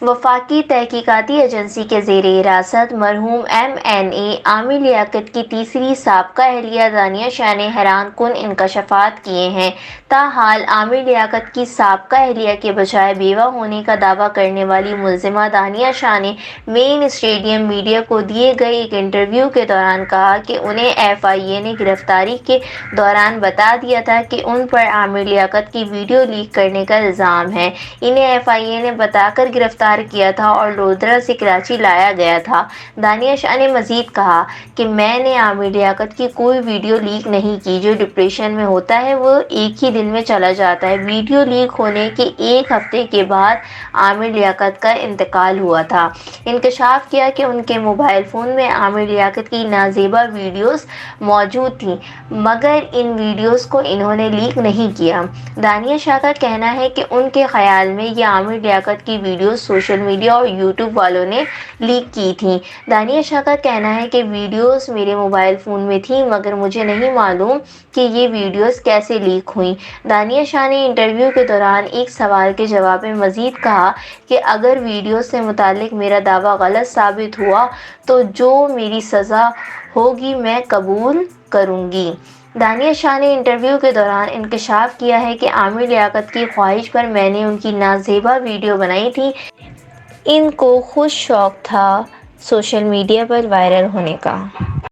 وفاقی تحقیقاتی ایجنسی کے زیر حراست مرحوم MNA عامر لیاقت کی تیسری سابقہ اہلیہ دانیہ شاہ نے حیران کن انکشافات کیے ہیں۔ تاحال عامر لیاقت کی سابقہ اہلیہ کے بجائے بیوہ ہونے کا دعویٰ کرنے والی ملزمہ دانیہ شاہ نے مین اسٹریم میڈیا کو دیے گئے ایک انٹرویو کے دوران کہا کہ انہیں FIA نے گرفتاری کے دوران بتا دیا تھا کہ ان پر عامر لیاقت کی ویڈیو لیک کرنے کا الزام ہے۔ انہیں FIA نے بتا کر گرفتار کیا تھا اور لودھرا سے کراچی لایا گیا تھا۔ دانیہ شاہ نے مزید کہا کہ میں نے عامر لیاقت کی کوئی ویڈیو لیک نہیں کی۔ جو ڈپریشن میں ہوتا ہے وہ ایک ہی دن میں چلا جاتا ہے۔ ویڈیو لیک ہونے کے ایک ہفتے کے بعد عامر لیاقت کا انتقال ہوا تھا۔ انکشاف کیا کہ ان کے موبائل فون میں عامر لیاقت کی نازیبا ویڈیوز موجود تھیں مگر ان ویڈیوز کو انہوں نے لیک نہیں کیا۔ دانیہ شاہ کا کہنا ہے کہ ان کے خیال میں یہ عامر لیاقت کی ویڈیوز سوشل میڈیا اور یوٹیوب والوں نے لیک کی تھیں۔ دانیہ شاہ کا کہنا ہے کہ ویڈیوز میرے موبائل فون میں تھیں مگر مجھے نہیں معلوم کہ یہ ویڈیوز کیسے لیک ہوئیں۔ دانیہ شاہ نے انٹرویو کے دوران ایک سوال کے جواب میں مزید کہا کہ اگر ویڈیوز سے متعلق میرا دعویٰ غلط ثابت ہوا تو جو میری سزا ہوگی میں قبول کروں گی۔ دانیہ شاہ نے انٹرویو کے دوران انکشاف کیا ہے کہ عامر لیاقت کی خواہش پر میں نے ان کی نازیبا ویڈیو بنائی تھی۔ ان کو خود شوق تھا سوشل میڈیا پر وائرل ہونے کا۔